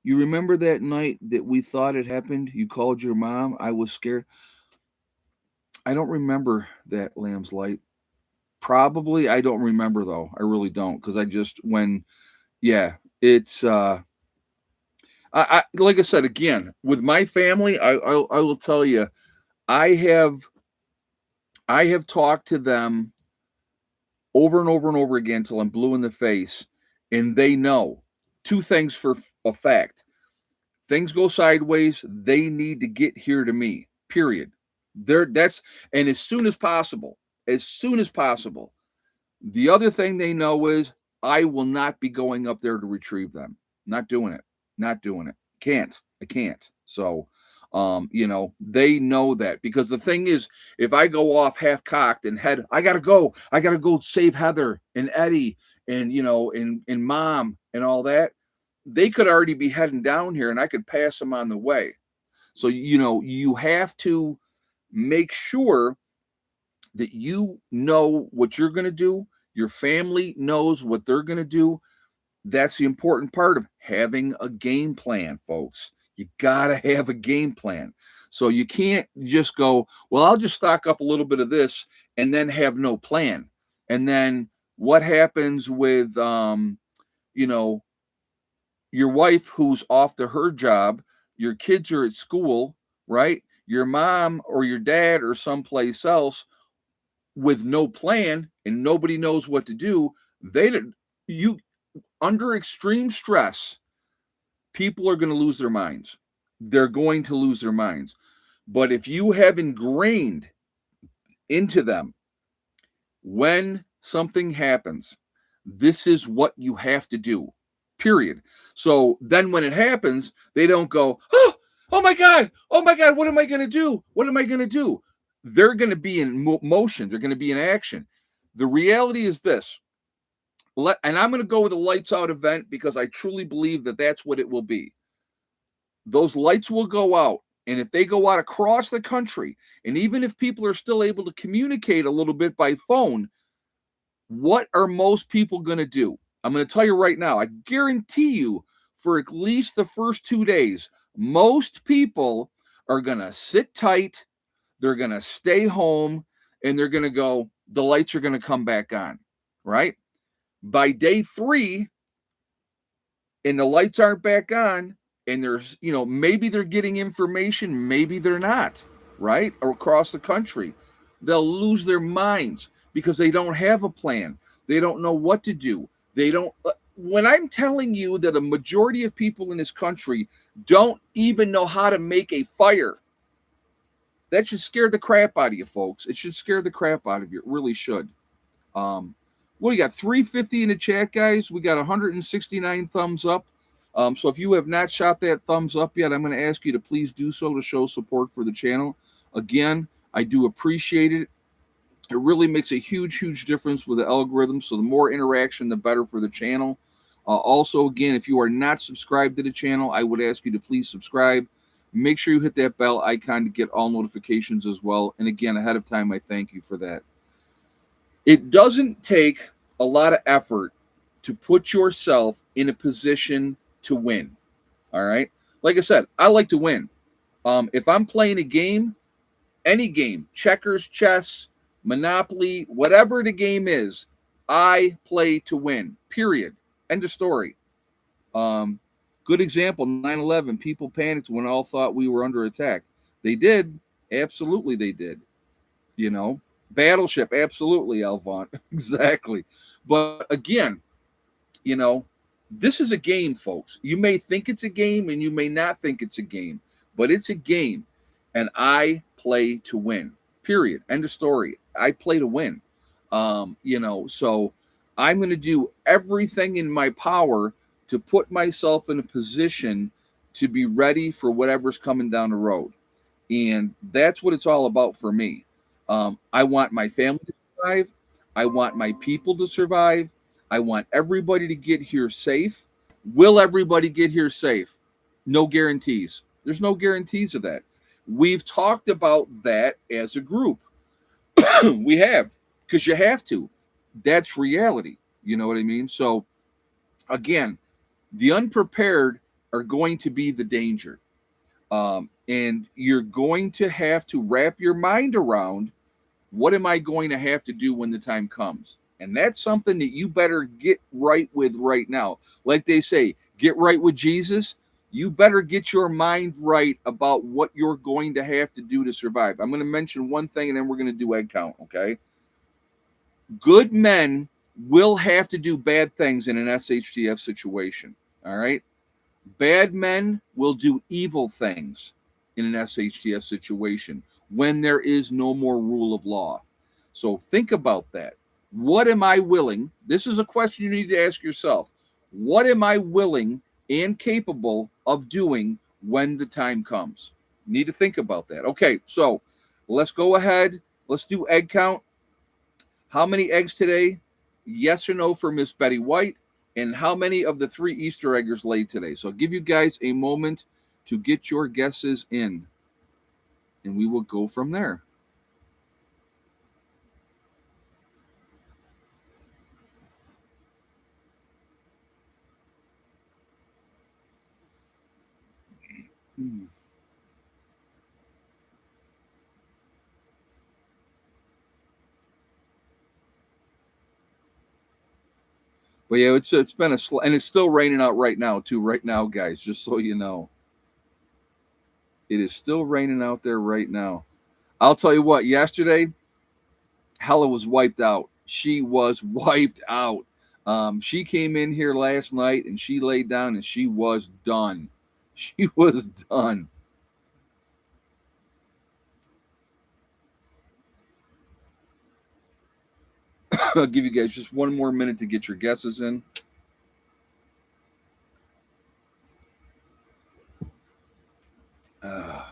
remember that night that we thought it happened? You called your mom. I was scared. I don't remember that Lamb's Light. Probably, I don't remember though. I really don't, because I just when yeah, it's I like I said again with my family. I will tell you, I have I have talked to them over and over and over again till I'm blue in the face, and they know two things for a fact: things go sideways, they need to get here to me. Period. There, that's and as soon as possible. The other thing they know is I will not be going up there to retrieve them. Not doing it. Not doing it. Can't. I can't. So, they know that, because the thing is, if I go off half cocked and head, I gotta go. I gotta go save Heather and Eddie and and mom and all that. They could already be heading down here, and I could pass them on the way. So you have to make sure that you know what you're going to do. Your family knows what they're going to do. That's the important part of having a game plan, folks. You got to have a game plan. So you can't just go, well, I'll just stock up a little bit of this and then have no plan. And then what happens with, you know, your wife who's off to her job, your kids are at school, right? Your mom or your dad or someplace else with no plan and nobody knows what to do. You under extreme stress, people are going to lose their minds. They're going to lose their minds. But if you have ingrained into them, when something happens, this is what you have to do, period. So then when it happens, they don't go, oh my God, what am I going to do? What am I going to do? They're going to be in motion. They're going to be in action. The reality is this, and I'm going to go with a lights out event because I truly believe that that's what it will be. Those lights will go out. And if they go out across the country, and even if people are still able to communicate a little bit by phone, what are most people going to do? I'm going to tell you right now, I guarantee you for at least the first 2 days, most people are going to sit tight, they're going to stay home, and they're going to go, the lights are going to come back on, right? By day 3, and the lights aren't back on, and there's, maybe they're getting information, maybe they're not, right? Or across the country, they'll lose their minds because they don't have a plan. They don't know what to do. They don't. When I'm telling you that a majority of people in this country don't even know how to make a fire, that should scare the crap out of you, folks. It should scare the crap out of you. It really should. Well, we got 350 in the chat, guys. We got 169 thumbs up. So if you have not shot that thumbs up yet, I'm going to ask you to please do so to show support for the channel. Again, I do appreciate it. It really makes a huge, huge difference with the algorithm. So the more interaction, the better for the channel. Also, again, if you are not subscribed to the channel, I would ask you to please subscribe. Make sure you hit that bell icon to get all notifications as well. And again, ahead of time, I thank you for that. It doesn't take a lot of effort to put yourself in a position to win. All right. Like I said, I like to win. If I'm playing a game, any game, checkers, chess, Monopoly, whatever the game is, I play to win. Period. End of story. Good example, 9/11. People panicked when all thought we were under attack. They did. Absolutely, they did. Battleship, absolutely, Alvon. Exactly. But again, this is a game, folks. You may think it's a game and you may not think it's a game, but it's a game. And I play to win. Period. End of story. I play to win. So I'm going to do everything in my power to put myself in a position to be ready for whatever's coming down the road. And that's what it's all about for me. I want my family to survive. I want my people to survive. I want everybody to get here safe. Will everybody get here safe? No guarantees. There's no guarantees of that. We've talked about that as a group. We have, because you have to. That's reality. You know what I mean? So, again, the unprepared are going to be the danger. And you're going to have to wrap your mind around, what am I going to have to do when the time comes? And that's something that you better get right with right now. Like they say, get right with Jesus. You better get your mind right about what you're going to have to do to survive. I'm going to mention one thing and then we're going to do egg count, okay? Good men will have to do bad things in an SHTF situation, all right? Bad men will do evil things in an SHTF situation when there is no more rule of law. So think about that. What am I willing? This is a question you need to ask yourself. What am I willing and capable of doing when the time comes? You need to think about that. Okay, so let's go ahead. Let's do egg count. How many eggs today? Yes or no for Miss Betty White? And how many of the 3 Easter eggers laid today? So I'll give you guys a moment to get your guesses in, and we will go from there. But yeah, it's been and it's still raining out right now too. Right now, guys, just so you know, it is still raining out there right now. I'll tell you what. Yesterday, Hella was wiped out. She was wiped out. She came in here last night and she laid down and she was done. She was done. I'll give you guys just one more minute to get your guesses in. Uh,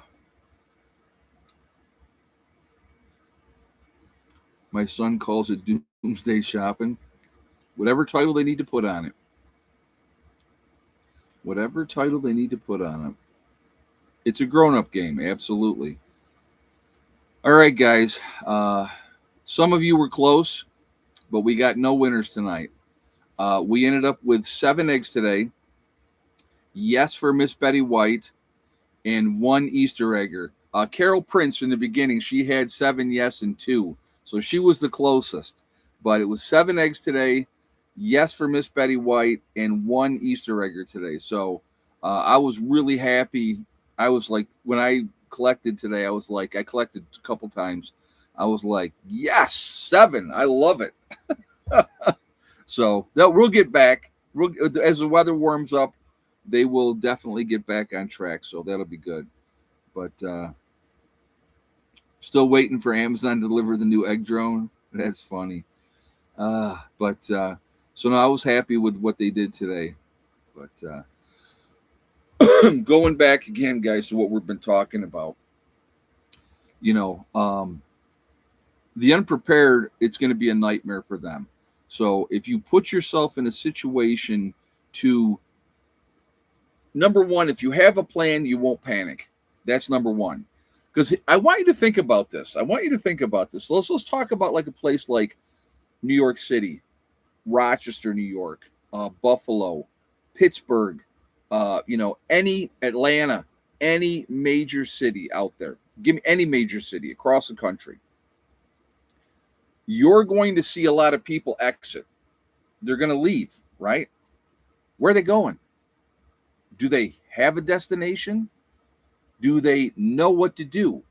my son calls it doomsday shopping. Whatever title they need to put on it. Whatever title they need to put on it. It's a grown up game, absolutely. All right, guys. Some of you were close, but we got no winners tonight. We ended up with 7 eggs today. Yes for Miss Betty White, and 1 Easter egger. Carol Prince in the beginning, she had 7 yes and 2. So she was the closest. But it was 7 eggs today. Yes for Miss Betty White, and 1 Easter egger today. So I was really happy. I was like, when I collected today, I collected a couple times. I was like, yes, 7. I love it. So we'll get back. As the weather warms up, they will definitely get back on track. So that'll be good. But still waiting for Amazon to deliver the new egg drone. That's funny. So no, I was happy with what they did today. But going back again, guys, to what we've been talking about, you know, the unprepared, it's going to be a nightmare for them. So if you put yourself in a situation to, number one, if you have a plan, you won't panic. That's number one. Because I want you to think about this. Let's talk about like a place like New York City, Rochester, New York, Buffalo, Pittsburgh, any Atlanta, any major city out there. Give me any major city across the country. You're going to see a lot of people exit. They're going to leave, right? Where are they going? Do they have a destination? Do they know what to do?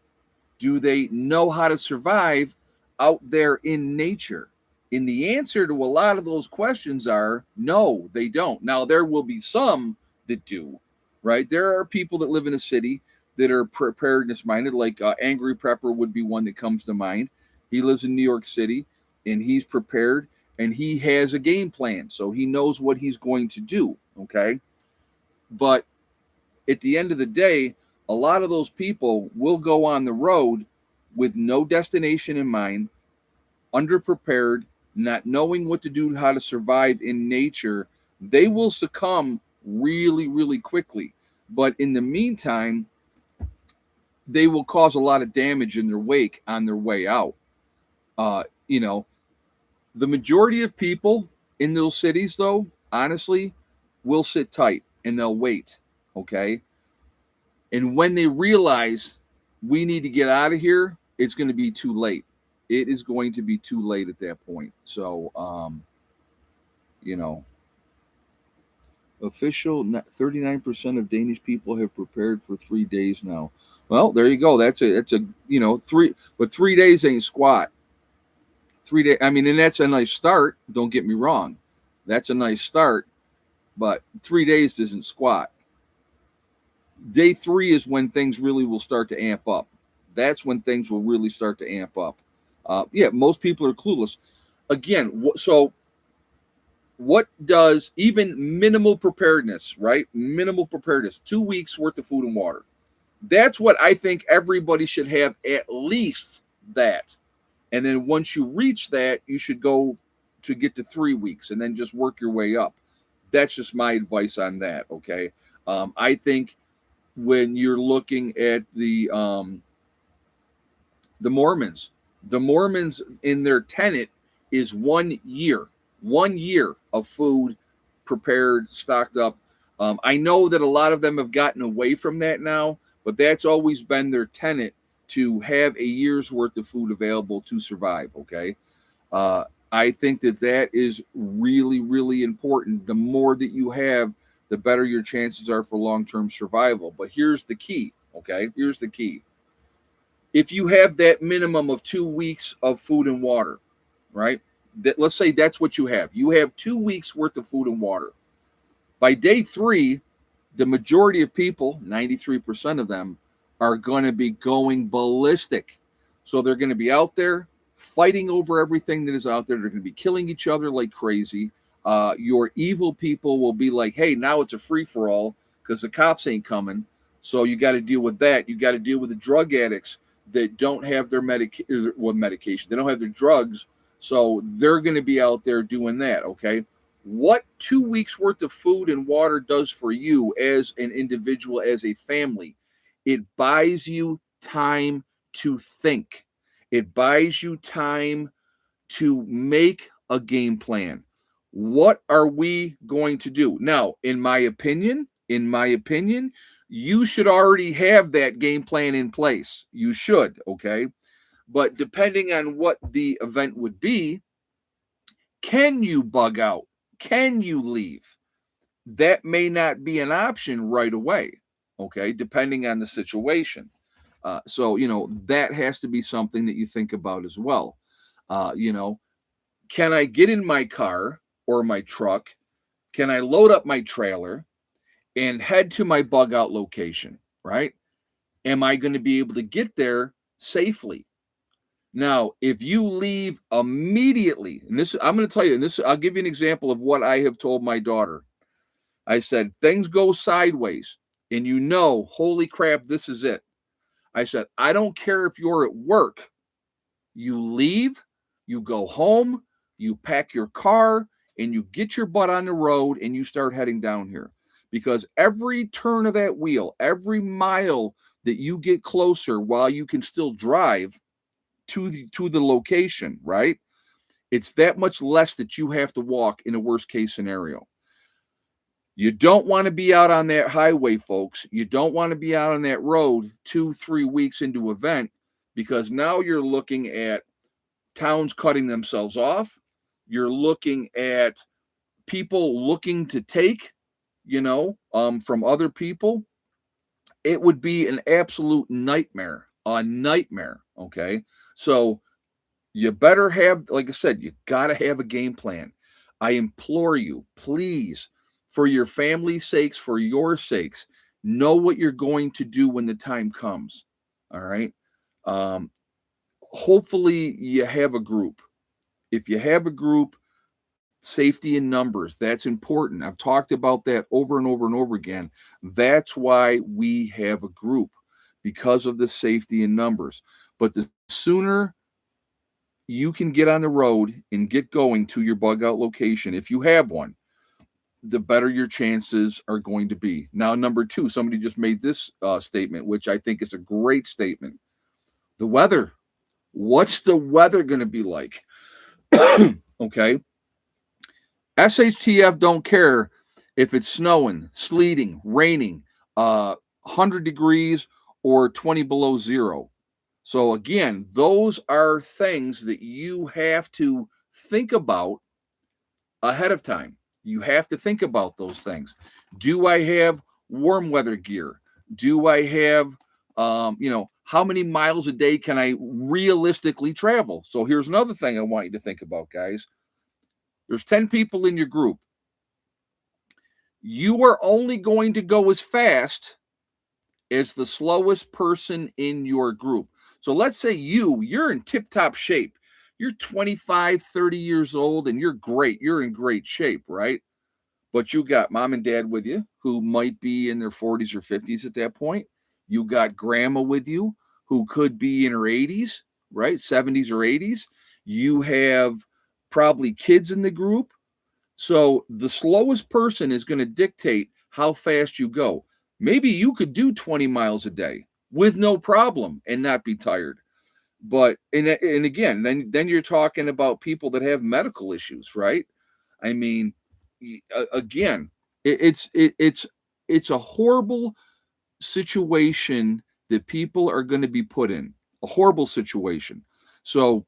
Do they know how to survive out there in nature? And the answer to a lot of those questions are no, they don't. Now, there will be some that do, right? There are people that live in a city that are preparedness minded, like Angry Prepper would be one that comes to mind. He lives in New York City and he's prepared and he has a game plan. So he knows what he's going to do, okay? But at the end of the day, a lot of those people will go on the road with no destination in mind, underprepared, not knowing what to do, how to survive in nature. They will succumb really, really quickly. But in the meantime, they will cause a lot of damage in their wake on their way out. Uh, you know, the majority of people in those cities, though, honestly, will sit tight and they'll wait. Okay. And when they realize we need to get out of here, it's going to be too late. It is going to be too late at that point. So, you know, official 39% of Danish people have prepared for 3 days now. Well, there you go. That's a three, but 3 days ain't squat. 3 days. I mean, and that's a nice start. Don't get me wrong. That's a nice start, but 3 days isn't squat. Day 3 is when things really will start to amp up. That's when things will really start to amp up. Yeah, most people are clueless. Again, so what does even minimal preparedness, right? Minimal preparedness, 2 weeks worth of food and water. That's what I think everybody should have, at least that. And then once you reach that, you should go to get to 3 weeks and then just work your way up. That's just my advice on that. Okay. I think when you're looking at the Mormons in their tenet is 1 year. 1 year of food prepared, stocked up. I know that a lot of them have gotten away from that now, but that's always been their tenet, to have a year's worth of food available to survive. Okay. I think that is really, really important. The more that you have, the better your chances are for long-term survival. But here's the key. Okay. Here's the key. If you have that minimum of 2 weeks of food and water, right? Let's say that's what you have. You have 2 weeks worth of food and water. By day 3, the majority of people, 93% of them, are going to be going ballistic. So they're going to be out there fighting over everything that is out there. They're going to be killing each other like crazy. Your evil people will be like, hey, now it's a free-for-all because the cops ain't coming. So you got to deal with that. You got to deal with the drug addicts that don't have their medication. They don't have their drugs. So they're going to be out there doing that, okay? What 2 weeks worth of food and water does for you as an individual, as a family, it buys you time to think. It buys you time to make a game plan. What are we going to do? Now, in my opinion, you should already have that game plan in place. You should, okay? But depending on what the event would be, can you bug out? Can you leave? That may not be an option right away, okay, depending on the situation. So, that has to be something that you think about as well. Can I get in my car or my truck? Can I load up my trailer and head to my bug out location, right? Am I going to be able to get there safely? Now, if you leave immediately, and this, I'm going to tell you, and this, I'll give you an example of what I have told my daughter. I said, things go sideways, and holy crap, this is it. I said, I don't care if you're at work. You leave, you go home, you pack your car, and you get your butt on the road, and you start heading down here. Because every turn of that wheel, every mile that you get closer while you can still drive to the location, right? It's that much less that you have to walk in a worst case scenario. You don't want to be out on that highway, folks. You don't want to be out on that road 2-3 weeks into an event, because now you're looking at towns cutting themselves off. You're looking at people looking to take, from other people. It would be an absolute nightmare, okay? So you better have, like I said, you got to have a game plan. I implore you, please, for your family's sakes, for your sakes, know what you're going to do when the time comes. All right. Hopefully you have a group. If you have a group, safety in numbers, that's important. I've talked about that over and over and over again. That's why we have a group, because of the safety in numbers. But the sooner you can get on the road and get going to your bug out location, if you have one, the better your chances are going to be. Now, number 2, somebody just made this statement, which I think is a great statement. The weather. What's the weather going to be like? Okay. SHTF don't care if it's snowing, sleeting, raining, 100 degrees or 20 below zero. So again, those are things that you have to think about ahead of time. You have to think about those things. Do I have warm weather gear? Do I have, how many miles a day can I realistically travel? So here's another thing I want you to think about, guys. There's 10 people in your group. You are only going to go as fast as the slowest person in your group. So let's say you're in tip top shape. You're 25, 30 years old and you're great. You're in great shape, right? But you got mom and dad with you who might be in their 40s or 50s at that point. You got grandma with you who could be in her 80s, right? 70s or 80s. You have probably kids in the group. So the slowest person is going to dictate how fast you go. Maybe you could do 20 miles a day with no problem and not be tired. But and again, then you're talking about people that have medical issues, right? I mean, again, it's a horrible situation that people are going to be put in. A horrible situation. So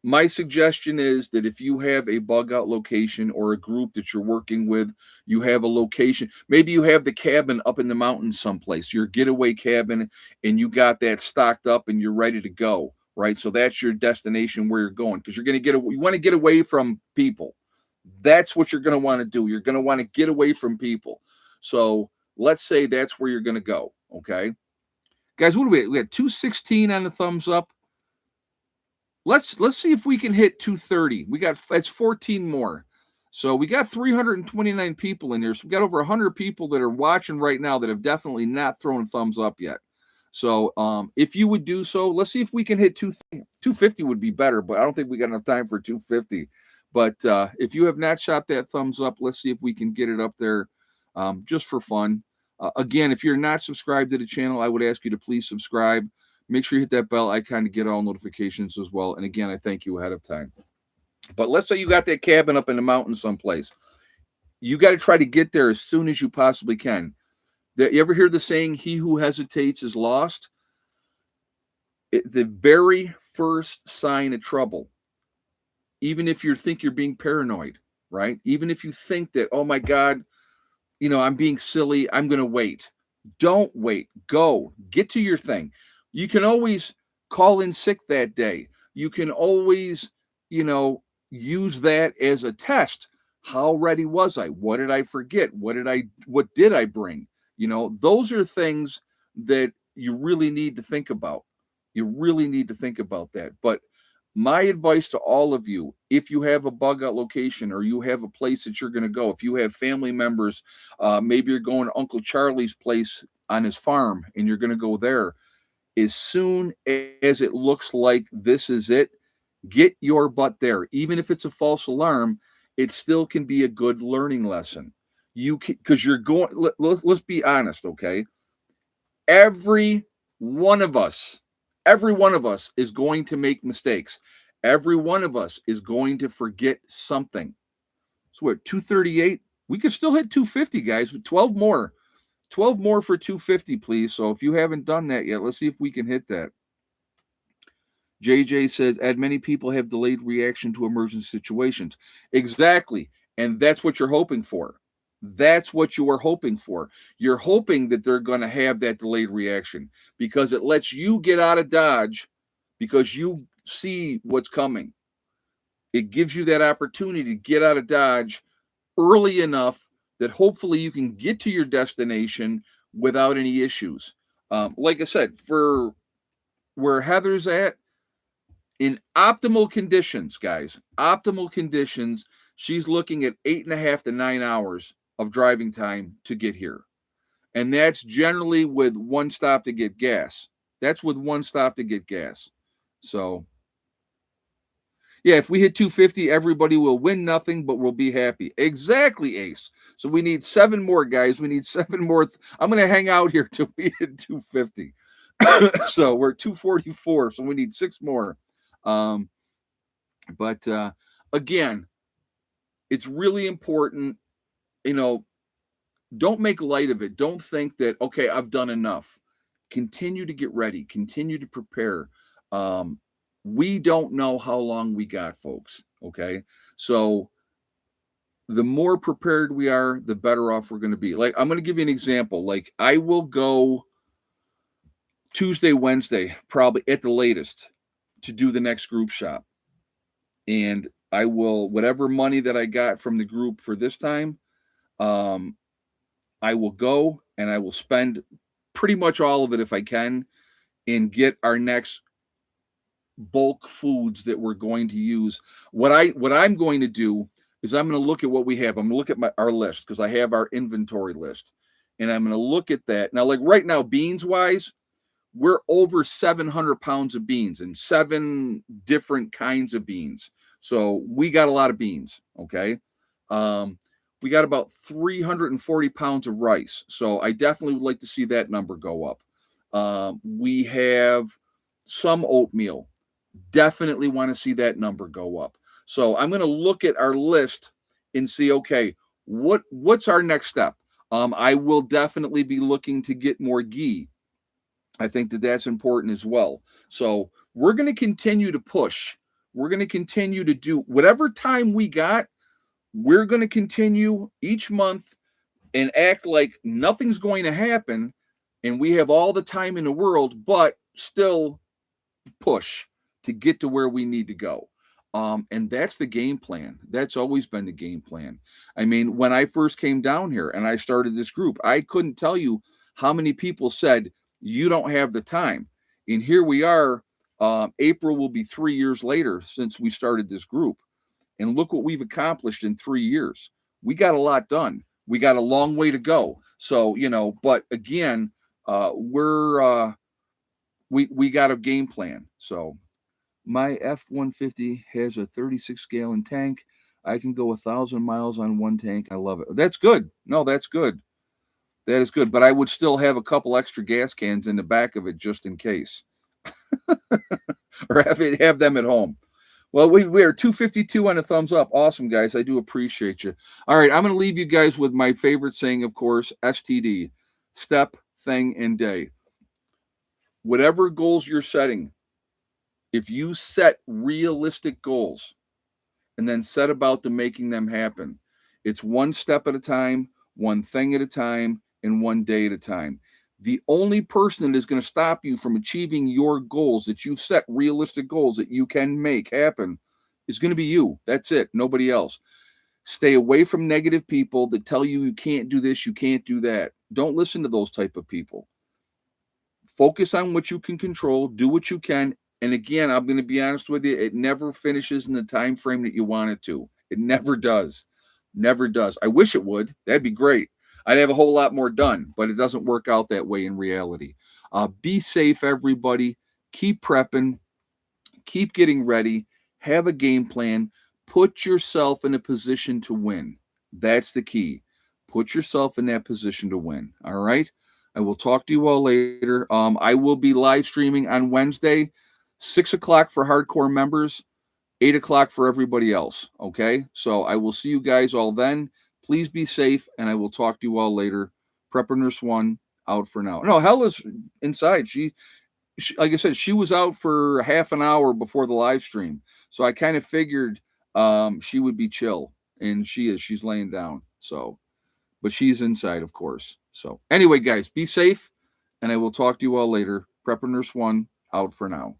my suggestion is that if you have a bug out location or a group that you're working with, you have a location, maybe you have the cabin up in the mountains someplace, your getaway cabin, and you got that stocked up and you're ready to go, right? So that's your destination where you're going because you're going to you want to get away from people. That's what you're going to want to do. You're going to want to get away from people. So let's say that's where you're going to go. Okay. Guys, what do we had 216 on the thumbs up. Let's see if we can hit 230. That's 14 more. So we got 329 people in here. So we got over 100 people that are watching right now that have definitely not thrown thumbs up yet. So if you would do so, let's see if we can hit 250 would be better, but I don't think we got enough time for 250. But if you have not shot that thumbs up, let's see if we can get it up there just for fun. Again, if you're not subscribed to the channel, I would ask you to please subscribe. Make sure you hit that bell icon to get all notifications as well. And again, I thank you ahead of time. But let's say you got that cabin up in the mountains someplace. You got to try to get there as soon as you possibly can. You ever hear the saying, he who hesitates is lost? The very first sign of trouble, even if you think you're being paranoid, right? Even if you think that, oh my God, I'm being silly, I'm going to wait. Don't wait. Go. Get to your thing. You can always call in sick that day. You can always, use that as a test. How ready was I? What did I forget? What did I bring? Those are things that you really need to think about. You really need to think about that. But my advice to all of you, if you have a bug out location or you have a place that you're going to go, if you have family members, maybe you're going to Uncle Charlie's place on his farm and you're going to go there, as soon as it looks like this is it, get your butt there. Even if it's a false alarm, it still can be a good learning lesson. Because you're going, let's be honest, okay? Every one of us, every one of us is going to make mistakes. Every one of us is going to forget something. So we're at 238. We could still hit 250, guys, with 12 more. 12 more for 250, please. So if you haven't done that yet, let's see if we can hit that. JJ says, Ed, many people have delayed reaction to emergency situations. Exactly. And that's what you're hoping for. That's what you are hoping for. You're hoping that they're going to have that delayed reaction because it lets you get out of Dodge because you see what's coming. It gives you that opportunity to get out of Dodge early enough that hopefully you can get to your destination without any issues. Like I said, for where Heather's at, in optimal conditions, guys, optimal conditions, she's looking at 8.5 to 9 hours of driving time to get here. And that's generally with one stop to get gas. That's with one stop to get gas. So, yeah, if we hit 250, everybody will win nothing, but we'll be happy. Exactly, Ace. So we need 7 more, guys. We need 7 more. I'm going to hang out here till we hit 250. So we're at 244. So we need 6 more. But again, it's really important, don't make light of it. Don't think that, okay, I've done enough. Continue to get ready, continue to prepare. Um, we don't know how long we got, folks. Okay. So the more prepared we are, the better off we're going to be. Like, I'm going to give you an example. Like, I will go Tuesday, Wednesday, probably at the latest, to do the next group shop. And I will, whatever money that I got from the group for this time, um, I will go and I will spend pretty much all of it if I can and get our next bulk foods that we're going to use. What I'm going to do is I'm going to look at what we have. I'm going to look at our list because I have our inventory list, and I'm going to look at that now. Like right now, beans wise, we're over 700 pounds of beans and 7 different kinds of beans. So we got a lot of beans. Okay. Um, we got about 340 pounds of rice. So I definitely would like to see that number go up. We have some oatmeal. Definitely want to see that number go up. So I'm going to look at our list and see, okay, what's our next step? I will definitely be looking to get more ghee. I think that that's important as well. So we're going to continue to push. We're going to continue to do whatever time we got. We're going to continue each month and act like nothing's going to happen and we have all the time in the world, but still push to get to where we need to go. And that's the game plan. That's always been the game plan. I mean, when I first came down here and I started this group, I couldn't tell you how many people said, you don't have the time. And here we are. April will be 3 years later since we started this group. And look what we've accomplished in 3 years. We got a lot done. We got a long way to go. So, but again, we got a game plan. So my F-150 has a 36-gallon tank. I can go 1,000 miles on one tank. I love it. That's good. No, that's good. That is good. But I would still have a couple extra gas cans in the back of it just in case. Or have them at home. Well, we are 252 on a thumbs up. Awesome, guys. I do appreciate you. All right, I'm going to leave you guys with my favorite saying, of course, STD, step, thing, and day. Whatever goals you're setting, if you set realistic goals and then set about to making them happen, it's one step at a time, one thing at a time, and one day at a time. The only person that is going to stop you from achieving your goals that you've set realistic goals that you can make happen is going to be you. That's it. Nobody else. Stay away from negative people that tell you you can't do this, you can't do that. Don't listen to those type of people. Focus on what you can control, do what you can. And again, I'm going to be honest with you, it never finishes in the time frame that you want it to. It never does. Never does. I wish it would. That'd be great. I'd have a whole lot more done, but it doesn't work out that way in reality. Be safe, everybody. Keep prepping. Keep getting ready. Have a game plan. Put yourself in a position to win. That's the key. Put yourself in that position to win. All right? I will talk to you all later. I will be live streaming on Wednesday, 6 o'clock for hardcore members, 8 o'clock for everybody else. Okay? So I will see you guys all then. Please be safe, and I will talk to you all later. Prepper Nurse 1 out for now. No, Hella's inside. She, like I said, she was out for half an hour before the live stream. So I kind of figured she would be chill, and she is. She's laying down. So, but she's inside, of course. So anyway, guys, be safe, and I will talk to you all later. Prepper Nurse 1 out for now.